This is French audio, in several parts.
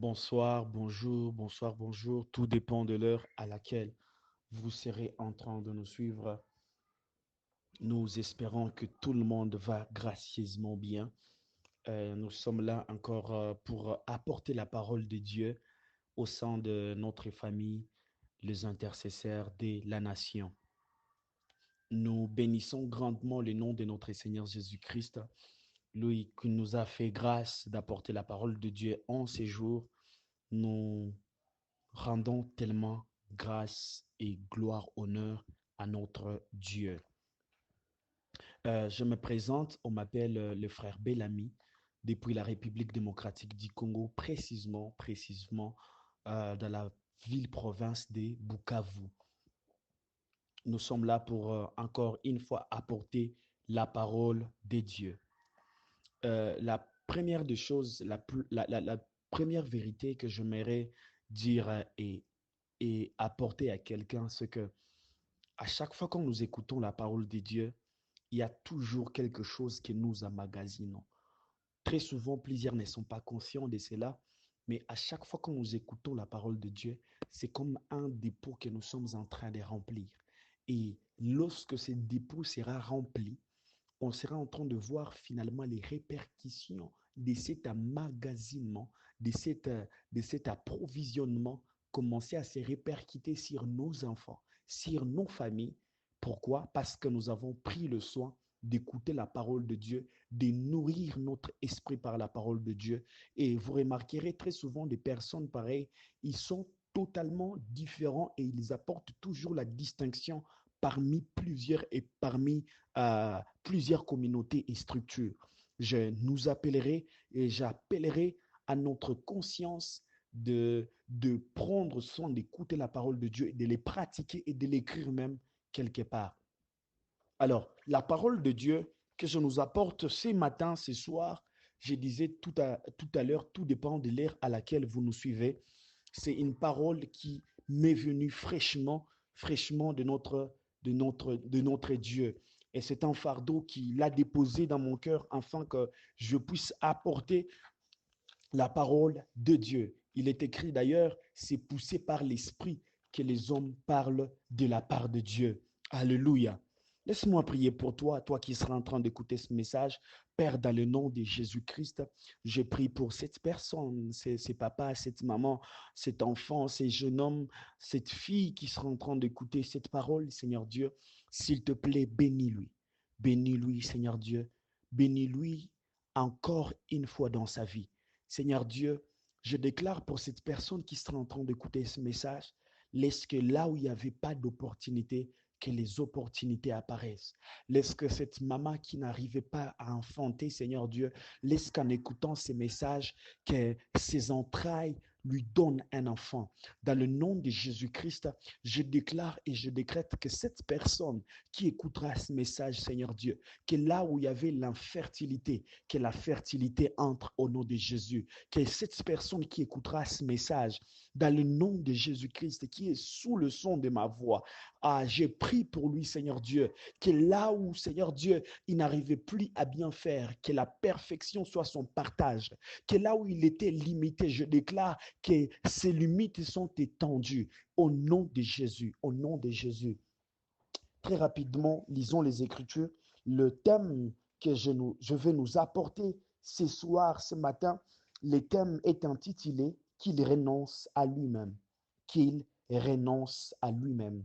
Bonsoir, bonjour, bonsoir, bonjour. Tout dépend de l'heure à laquelle vous serez en train de nous suivre. Nous espérons que tout le monde va gracieusement bien. Nous sommes là encore pour apporter la parole de Dieu au sein de notre famille, les intercesseurs de la nation. Nous bénissons grandement le nom de notre Seigneur Jésus-Christ, lui qui nous a fait grâce d'apporter la parole de Dieu en ces jours. Nous rendons tellement grâce et gloire, honneur à notre Dieu. Je me présente, on m'appelle le frère Bellamy, depuis la République démocratique du Congo, précisément dans la ville-province de Bukavu. Nous sommes là pour encore une fois apporter la parole de Dieu. La première des choses, la première vérité que j'aimerais dire et apporter à quelqu'un, c'est que à chaque fois que nous écoutons la parole de Dieu, il y a toujours quelque chose que nous emmagasinons. Très souvent, plusieurs ne sont pas conscients de cela, mais à chaque fois que nous écoutons la parole de Dieu, c'est comme un dépôt que nous sommes en train de remplir. Et lorsque ce dépôt sera rempli, on sera en train de voir finalement les répercussions de cet emmagasinement, de cet approvisionnement commencer à se répercuter sur nos enfants, sur nos familles. Pourquoi? Parce que nous avons pris le soin d'écouter la parole de Dieu, de nourrir notre esprit par la parole de Dieu. Et vous remarquerez très souvent des personnes pareilles, ils sont totalement différents et ils apportent toujours la distinction parmi plusieurs et parmi plusieurs communautés et structures. Je nous appellerai et j'appellerai à notre conscience de prendre soin d'écouter la parole de Dieu et de les pratiquer et de l'écrire même quelque part. Alors, la parole de Dieu que je nous apporte ce matin, ce soir, je disais tout à l'heure, tout dépend de l'ère à laquelle vous nous suivez. C'est une parole qui m'est venue fraîchement de notre Dieu. Et c'est un fardeau qu'il a déposé dans mon cœur afin que je puisse apporter la parole de Dieu. Il est écrit d'ailleurs, c'est poussé par l'Esprit que les hommes parlent de la part de Dieu. Alléluia. Laisse-moi prier pour toi, toi qui seras en train d'écouter ce message. Père, dans le nom de Jésus-Christ, je prie pour cette personne, ces papas, cette maman, cet enfant, ces jeunes hommes, cette fille qui sera en train d'écouter cette parole, Seigneur Dieu. S'il te plaît, bénis-lui. Bénis-lui, Seigneur Dieu. Bénis-lui encore une fois dans sa vie. Seigneur Dieu, je déclare pour cette personne qui sera en train d'écouter ce message, laisse que là où il n'y avait pas d'opportunité, que les opportunités apparaissent. Laisse que cette maman qui n'arrivait pas à enfanter, Seigneur Dieu, laisse qu'en écoutant ces messages, que ses entrailles lui donnent un enfant. Dans le nom de Jésus-Christ, je déclare et je décrète que cette personne qui écoutera ce message, Seigneur Dieu, que là où il y avait l'infertilité, que la fertilité entre au nom de Jésus. Que cette personne qui écoutera ce message, dans le nom de Jésus-Christ, qui est sous le son de ma voix, j'ai pris pour lui, Seigneur Dieu, que là où, Seigneur Dieu, il n'arrivait plus à bien faire, que la perfection soit son partage, que là où il était limité, je déclare que ses limites sont étendues au nom de Jésus, au nom de Jésus. Très rapidement, lisons les Écritures. Le thème que je vais nous apporter ce soir, ce matin, le thème est intitulé qu'il renonce à lui-même. Qu'il renonce à lui-même.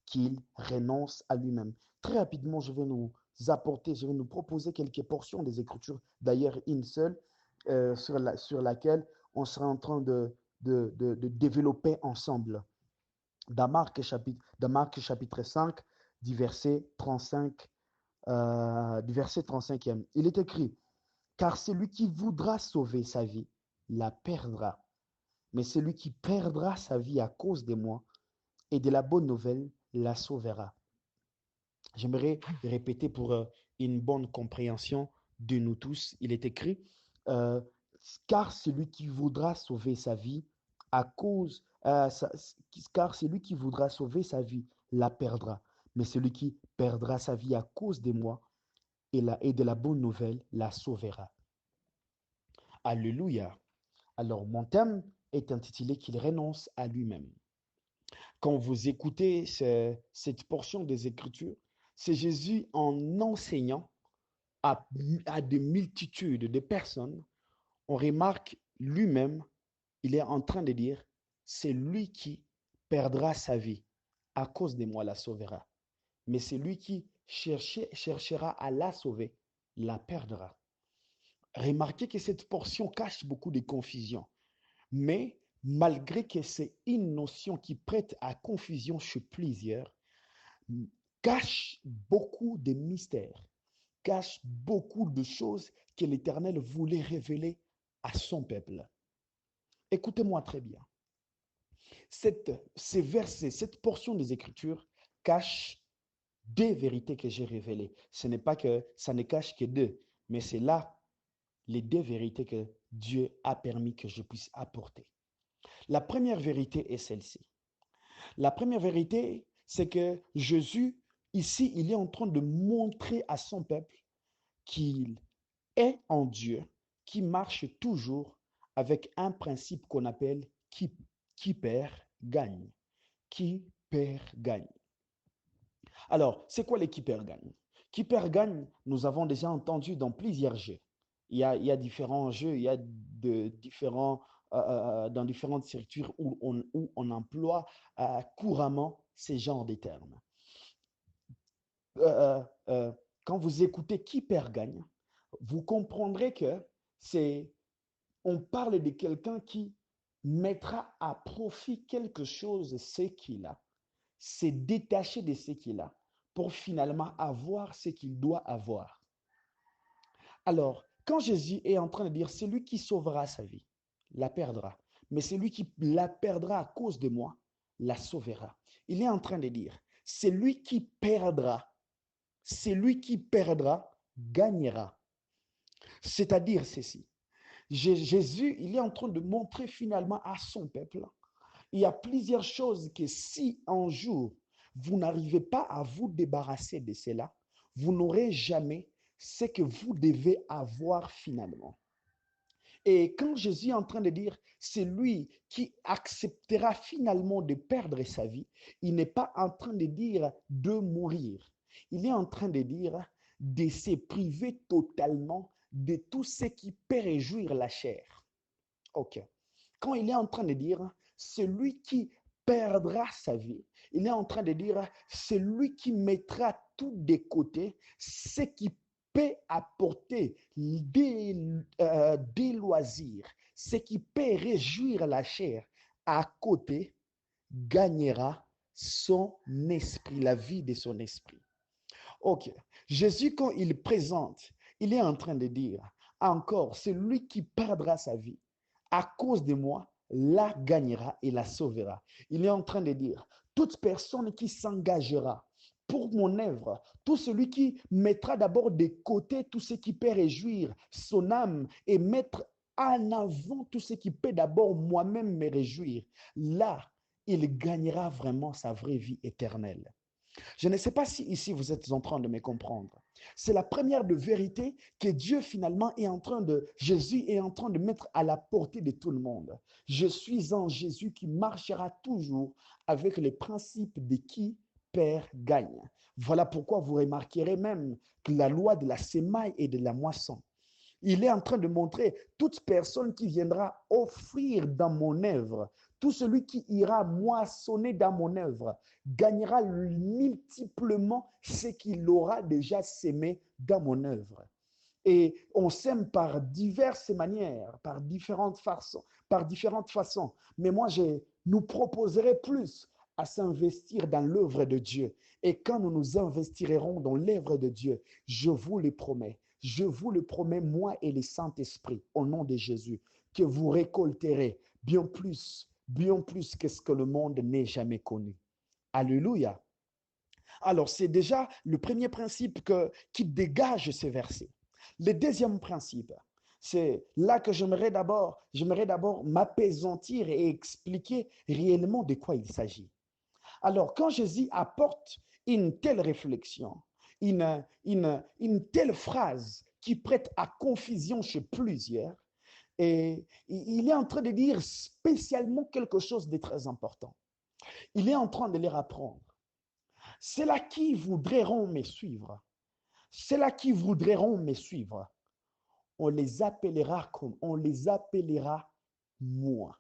Qu'il renonce à lui-même. Très rapidement, je vais nous proposer quelques portions des Écritures, d'ailleurs une seule, sur laquelle on sera en train de développer ensemble. Dans Marc chapitre 5, du verset 35, du verset 35e. Il est écrit, car celui qui voudra sauver sa vie la perdra. Mais celui qui perdra sa vie à cause de moi et de la bonne nouvelle la sauvera. J'aimerais répéter pour une bonne compréhension de nous tous. Il est écrit, euh, car celui qui voudra sauver sa vie à cause, car celui qui voudra sauver sa vie la perdra. Mais celui qui perdra sa vie à cause de moi et de la bonne nouvelle la sauvera. Alléluia. Alors, mon thème est intitulé qu'il renonce à lui-même. Quand vous écoutez cette portion des Écritures, c'est Jésus en enseignant à des multitudes de personnes, on remarque lui-même, il est en train de dire, c'est lui qui perdra sa vie, à cause de moi la sauvera. Mais c'est lui qui cherchera à la sauver, la perdra. Remarquez que cette portion cache beaucoup de confusion. Mais malgré que c'est une notion qui prête à confusion chez plusieurs, cache beaucoup de mystères, cache beaucoup de choses que l'Éternel voulait révéler à son peuple. Écoutez-moi très bien. Ces versets, cette portion des Écritures cache des vérités que j'ai révélées. Ce n'est pas que ça ne cache que deux, mais c'est là les deux vérités que Dieu a permis que je puisse apporter. La première vérité est celle-ci. La première vérité, c'est que Jésus, ici, il est en train de montrer à son peuple qu'il est en Dieu, qui marche toujours avec un principe qu'on appelle qui perd, gagne. Qui perd, gagne. Alors, c'est quoi les qui perd, gagne? Qui perd, gagne, nous avons déjà entendu dans plusieurs jeux. Il y a différents jeux, il y a dans différentes structures où on emploie couramment ces genres de termes. Euh, euh, Quand vous écoutez qui perd gagne, vous comprendrez que on parle de quelqu'un qui mettra à profit quelque chose, ce qu'il a, s'est détaché de ce qu'il a pour finalement avoir ce qu'il doit avoir. Alors, quand Jésus est en train de dire, c'est lui qui sauvera sa vie, la perdra, mais c'est lui qui la perdra à cause de moi, la sauvera. Il est en train de dire, c'est lui qui perdra, gagnera. C'est-à-dire ceci. Jésus, il est en train de montrer finalement à son peuple, il y a plusieurs choses que si un jour vous n'arrivez pas à vous débarrasser de cela, vous n'aurez jamais ce que vous devez avoir finalement. Et quand Jésus est en train de dire, c'est lui qui acceptera finalement de perdre sa vie, il n'est pas en train de dire de mourir. Il est en train de dire de se priver totalement de tout ce qui peut réjouir la chair. OK. Quand il est en train de dire, celui qui perdra sa vie, il est en train de dire, celui qui mettra tout de côté, ce qui peut apporter des loisirs, ce qui peut réjouir la chair à côté, gagnera son esprit, la vie de son esprit. Ok. Jésus, quand il présente, il est en train de dire, encore, celui qui perdra sa vie, à cause de moi, la gagnera et la sauvera. Il est en train de dire, toute personne qui s'engagera pour mon œuvre, tout celui qui mettra d'abord de côté tout ce qui peut réjouir son âme et mettre en avant tout ce qui peut d'abord moi-même me réjouir, là, il gagnera vraiment sa vraie vie éternelle. Je ne sais pas si ici vous êtes en train de me comprendre. C'est la première de vérité que Dieu finalement Jésus est en train de mettre à la portée de tout le monde. Je suis en Jésus qui marchera toujours avec les principes de qui perd gagne. Voilà pourquoi vous remarquerez même que la loi de la semaille et de la moisson. Il est en train de montrer toute personne qui viendra offrir dans mon œuvre, tout celui qui ira moissonner dans mon œuvre, gagnera multiplement ce qu'il aura déjà sémé dans mon œuvre. Et on sème par diverses manières, par différentes façons. Mais moi, je nous proposerai plus à s'investir dans l'œuvre de Dieu. Et quand nous nous investirons dans l'œuvre de Dieu, je vous le promets, moi et le Saint-Esprit, au nom de Jésus, que vous récolterez bien plus que ce que le monde n'ait jamais connu. Alléluia. Alors, c'est déjà le premier principe qui dégage ces versets. Le deuxième principe, c'est là que j'aimerais d'abord m'apaisantir et expliquer réellement de quoi il s'agit. Alors, quand Jésus apporte une telle réflexion, une telle phrase qui prête à confusion chez plusieurs, Et il est en train de dire spécialement quelque chose de très important. Il est en train de leur apprendre. Ceux-là qui voudront me suivre, ceux-là qui voudront me suivre, on les appellera moi.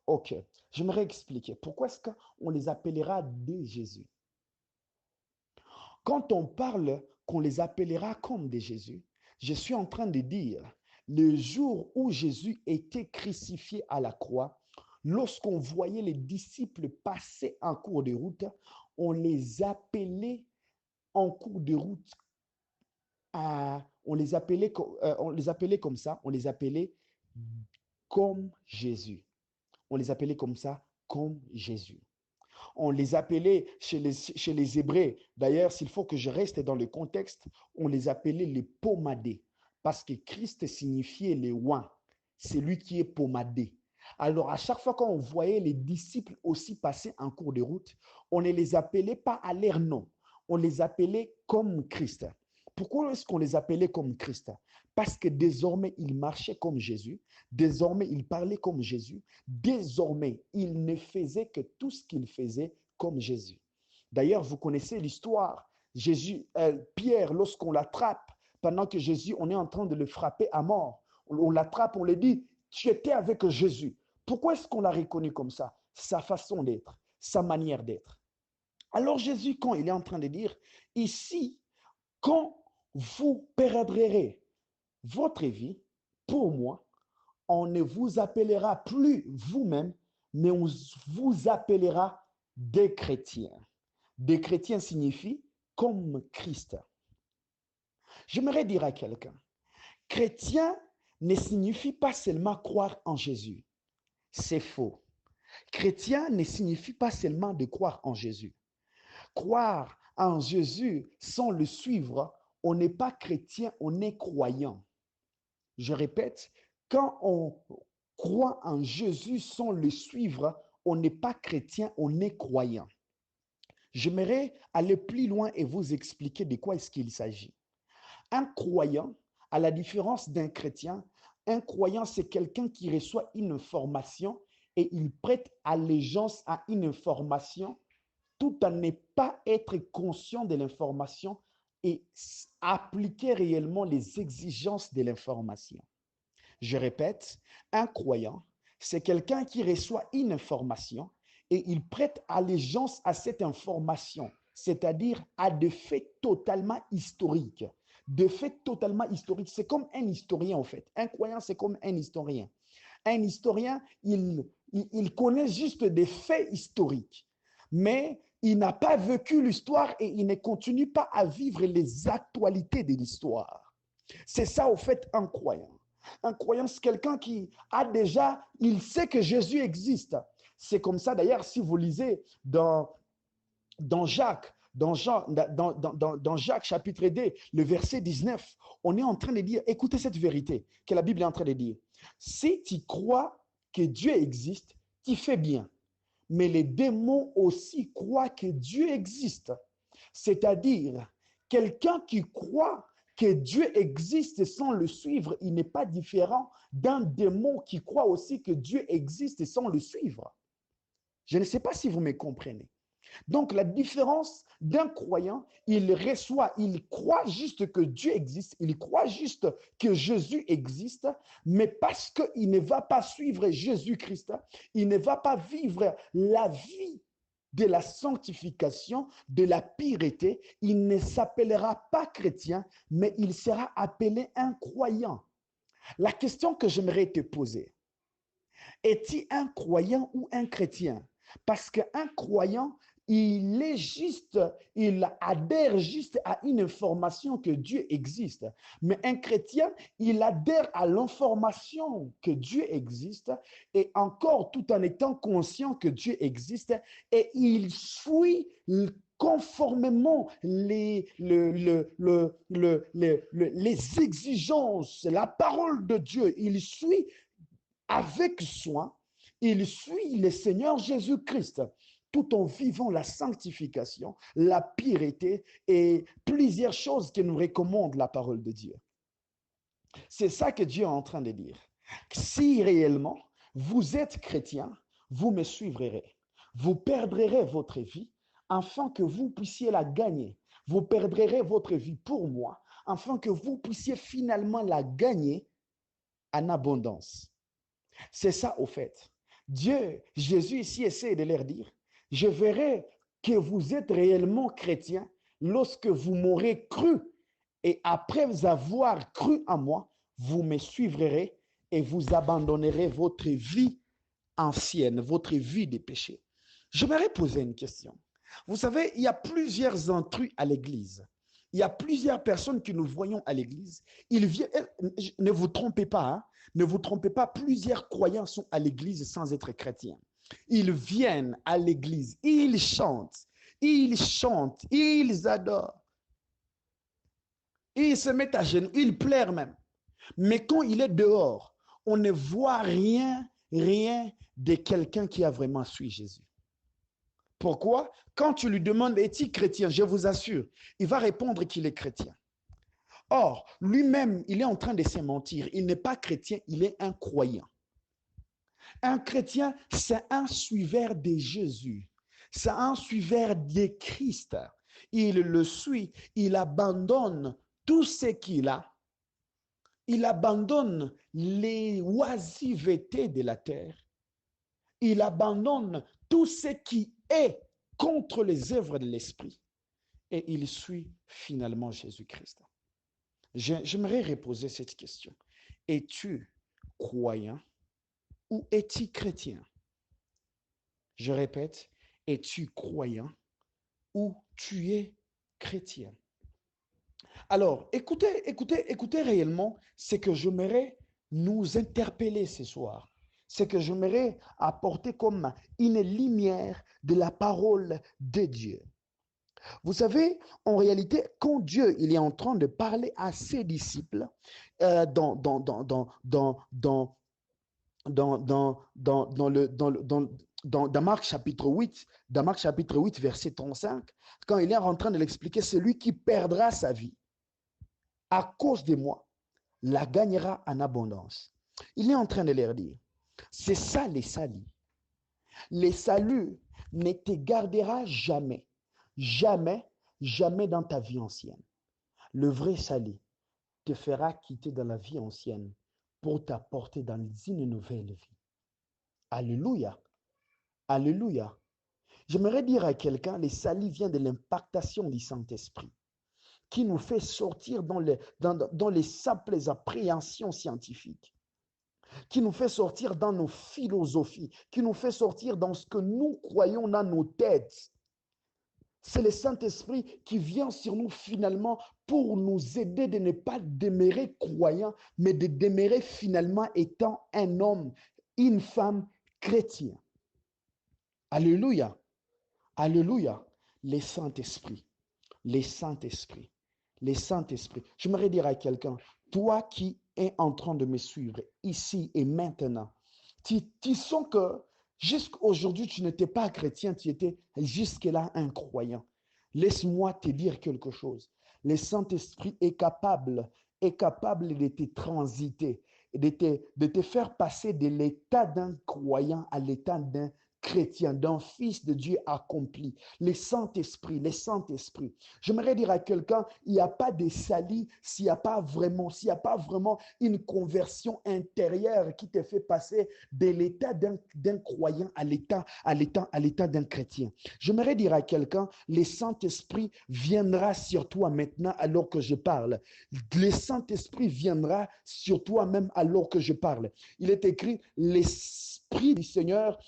Ok, j'aimerais expliquer. Pourquoi est-ce qu'on les appellera des Jésus? Quand on parle qu'on les appellera comme des Jésus, je suis en train de dire, le jour où Jésus était crucifié à la croix, lorsqu'on voyait les disciples passer en cours de route, on les appelait en cours de route, on les appelait comme ça, on les appelait comme Jésus. On les appelait comme ça, comme Jésus. On les appelait chez les Hébreux. D'ailleurs, s'il faut que je reste dans le contexte, on les appelait les pommadés. Parce que Christ signifiait les oins. C'est lui qui est pommadé. Alors, à chaque fois qu'on voyait les disciples aussi passer en cours de route, on ne les appelait pas à leur nom. On les appelait comme Christ. Pourquoi est-ce qu'on les appelait comme Christ? Parce que désormais, ils marchaient comme Jésus. Désormais, ils parlaient comme Jésus. Désormais, ils ne faisaient que tout ce qu'ils faisaient comme Jésus. D'ailleurs, vous connaissez l'histoire. Pierre, lorsqu'on l'attrape, pendant que Jésus, on est en train de le frapper à mort, on l'attrape, on lui dit, tu étais avec Jésus. Pourquoi est-ce qu'on l'a reconnu comme ça? Sa façon d'être, sa manière d'être. Alors Jésus, quand il est en train de dire, ici, quand vous perdrez votre vie, pour moi, on ne vous appellera plus vous-même, mais on vous appellera des chrétiens. Des chrétiens signifie comme Christ. J'aimerais dire à quelqu'un, chrétien ne signifie pas seulement croire en Jésus. C'est faux. Chrétien ne signifie pas seulement de croire en Jésus. Croire en Jésus sans le suivre, on n'est pas chrétien, on est croyant. Je répète, quand on croit en Jésus sans le suivre, on n'est pas chrétien, on est croyant. J'aimerais aller plus loin et vous expliquer de quoi est-ce qu'il s'agit. Un croyant, à la différence d'un chrétien, un croyant, c'est quelqu'un qui reçoit une information et il prête allégeance à une information tout en ne pas être conscient de l'information et appliquer réellement les exigences de l'information. Je répète, un croyant, c'est quelqu'un qui reçoit une information et il prête allégeance à cette information, c'est-à-dire à des faits totalement historiques. Des faits totalement historiques. C'est comme un historien, en fait. Un croyant, c'est comme un historien. Un historien, il connaît juste des faits historiques, mais il n'a pas vécu l'histoire et il ne continue pas à vivre les actualités de l'histoire. C'est ça, au fait, un croyant. Un croyant, c'est quelqu'un qui a déjà, il sait que Jésus existe. C'est comme ça, d'ailleurs, si vous lisez dans Jacques, dans Jacques chapitre 2, le verset 19, on est en train de dire, écoutez cette vérité que la Bible est en train de dire. Si tu crois que Dieu existe, tu fais bien. Mais les démons aussi croient que Dieu existe. C'est-à-dire, quelqu'un qui croit que Dieu existe sans le suivre, il n'est pas différent d'un démon qui croit aussi que Dieu existe sans le suivre. Je ne sais pas si vous me comprenez. Donc, la différence d'un croyant, il croit juste que Dieu existe, il croit juste que Jésus existe, mais parce qu'il ne va pas suivre Jésus-Christ, il ne va pas vivre la vie de la sanctification, de la pureté, il ne s'appellera pas chrétien, mais il sera appelé un croyant. La question que j'aimerais te poser, est-il un croyant ou un chrétien? Parce qu'un croyant, il adhère juste à une information que Dieu existe. Mais un chrétien, il adhère à l'information que Dieu existe et encore tout en étant conscient que Dieu existe et il suit conformément les exigences, la parole de Dieu. Il suit avec soin, il suit le Seigneur Jésus-Christ tout en vivant la sanctification, la pureté et plusieurs choses que nous recommande la parole de Dieu. C'est ça que Dieu est en train de dire. Si réellement vous êtes chrétien, vous me suivrez. Vous perdrez votre vie afin que vous puissiez la gagner. Vous perdrez votre vie pour moi afin que vous puissiez finalement la gagner en abondance. C'est ça au fait. Dieu, Jésus ici essaie de leur dire, je verrai que vous êtes réellement chrétien lorsque vous m'aurez cru et après avoir cru en moi, vous me suivrez et vous abandonnerez votre vie ancienne, votre vie de péché. Je m'aurais posé une question. Vous savez, il y a plusieurs intrus à l'église. Il y a plusieurs personnes que nous voyons à l'église. Ils viennent, ne vous trompez pas, hein, ne vous trompez pas, plusieurs croyants sont à l'église sans être chrétiens. Ils viennent à l'église, ils chantent, ils adorent. Ils se mettent à genoux, ils pleurent même. Mais quand il est dehors, on ne voit rien de quelqu'un qui a vraiment suivi Jésus. Pourquoi? Quand tu lui demandes, es-tu chrétien? Je vous assure, il va répondre qu'il est chrétien. Or, lui-même, il est en train de se mentir. Il n'est pas chrétien, il est un croyant. Un chrétien, c'est un suiveur de Jésus. C'est un suiveur de Christ. Il le suit, il abandonne tout ce qu'il a. Il abandonne les oisivetés de la terre. Il abandonne tout ce qui est contre les œuvres de l'esprit. Et il suit finalement Jésus-Christ. J'aimerais reposer cette question. Es-tu croyant ou es-tu chrétien? Je répète, es-tu croyant ou tu es chrétien? Alors, écoutez réellement ce que j'aimerais nous interpeller ce soir. Ce que j'aimerais apporter comme une lumière de la parole de Dieu. Vous savez, en réalité, quand Dieu il est en train de parler à ses disciples dans Marc chapitre 8, verset 35, quand il est en train de l'expliquer, celui qui perdra sa vie à cause de moi, la gagnera en abondance. Il est en train de leur dire, c'est ça les saluts. Les saluts ne te gardera jamais, jamais, jamais dans ta vie ancienne. Le vrai salut te fera quitter dans la vie ancienne pour t'apporter dans une nouvelle vie. Alléluia. Alléluia. J'aimerais dire à quelqu'un, le salut vient de l'impactation du Saint-Esprit qui nous fait sortir dans les simples appréhensions scientifiques, qui nous fait sortir dans nos philosophies, qui nous fait sortir dans ce que nous croyons dans nos têtes. C'est le Saint-Esprit qui vient sur nous finalement pour nous aider de ne pas demeurer croyants, mais de demeurer finalement étant un homme, une femme chrétien. Alléluia. Alléluia. Les Saint-Esprit. Les Saint-Esprit. Les Saint-Esprit. J'aimerais dire à quelqu'un, toi qui es en train de me suivre ici et maintenant, tu sens que jusqu'aujourd'hui, tu n'étais pas chrétien, tu étais jusque-là un croyant. Laisse-moi te dire quelque chose. Le Saint-Esprit est capable de te transiter, de te faire passer de l'état d'un croyant à l'état d'un chrétien, d'un fils de Dieu accompli. Le Saint-Esprit, le Saint-Esprit. J'aimerais dire à quelqu'un, il n'y a pas de salut s'il n'y a pas vraiment une conversion intérieure qui te fait passer de l'état d'un croyant à l'état d'un chrétien. J'aimerais dire à quelqu'un, le Saint-Esprit viendra sur toi maintenant alors que je parle. Le Saint-Esprit viendra sur toi même alors que je parle. Il est écrit, l'Esprit du Seigneur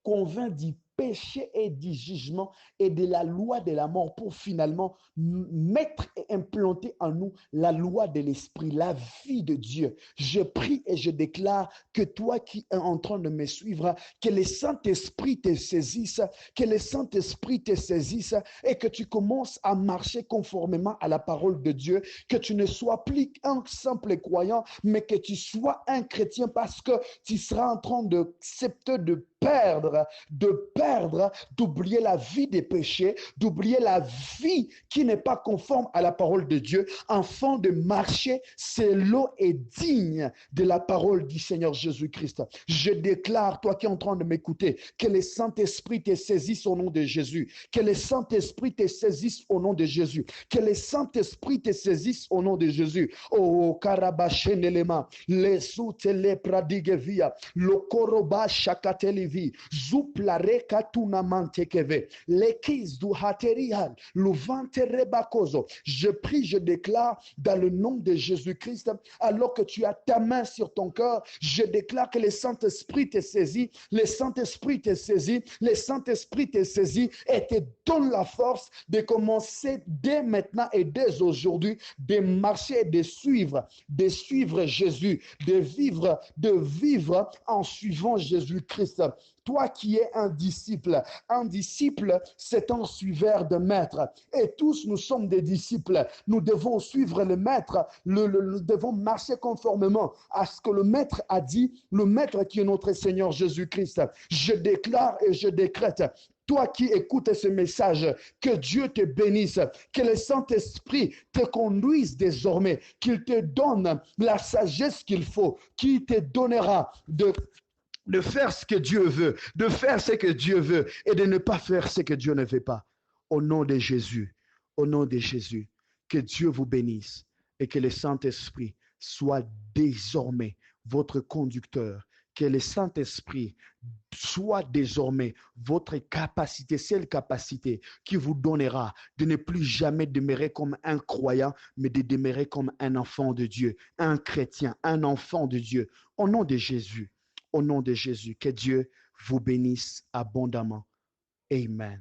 convainc du péché et du jugement et de la loi de la mort pour finalement mettre et implanter en nous la loi de l'esprit, la vie de Dieu. Je prie et je déclare que toi qui es en train de me suivre, que le Saint-Esprit te saisisse, que le Saint-Esprit te saisisse et que tu commences à marcher conformément à la parole de Dieu, que tu ne sois plus un simple croyant, mais que tu sois un chrétien parce que tu seras en train d'accepter de d'oublier la vie des péchés, d'oublier la vie qui n'est pas conforme à la parole de Dieu, afin de marcher selon et digne de la parole du Seigneur Jésus-Christ. Je déclare, toi qui es en train de m'écouter, que le Saint-Esprit te saisisse au nom de Jésus, que le Saint-Esprit te saisisse au nom de Jésus, que le Saint-Esprit te saisisse au nom de Jésus. Oh, Karabachenelema, les soutele pradigevia, le koroba shakatelevi, zuplare katuna mantekeve, lekis du haterial, le vanterebakozo. Je prie, je déclare dans le nom de Jésus-Christ, alors que tu as ta main sur ton cœur, je déclare que le Saint-Esprit te saisit, le Saint-Esprit te saisit, le Saint-Esprit te saisit et te donne la force de commencer dès maintenant et dès aujourd'hui de marcher et de suivre Jésus, de vivre en suivant Jésus-Christ. Toi qui es un disciple, c'est un suiveur de maître. Et tous nous sommes des disciples. Nous devons suivre le maître, nous devons marcher conformément à ce que le maître a dit, le maître qui est notre Seigneur Jésus-Christ. Je déclare et je décrète, toi qui écoutes ce message, que Dieu te bénisse, que le Saint-Esprit te conduise désormais, qu'il te donne la sagesse qu'il faut, qu'il te donnera de faire ce que Dieu veut, de faire ce que Dieu veut et de ne pas faire ce que Dieu ne veut pas. Au nom de Jésus, que Dieu vous bénisse et que le Saint-Esprit soit désormais votre conducteur, que le Saint-Esprit soit désormais votre capacité, celle capacité qui vous donnera de ne plus jamais demeurer comme un croyant, mais de demeurer comme un enfant de Dieu, un chrétien, un enfant de Dieu. Au nom de Jésus, que Dieu vous bénisse abondamment. Amen.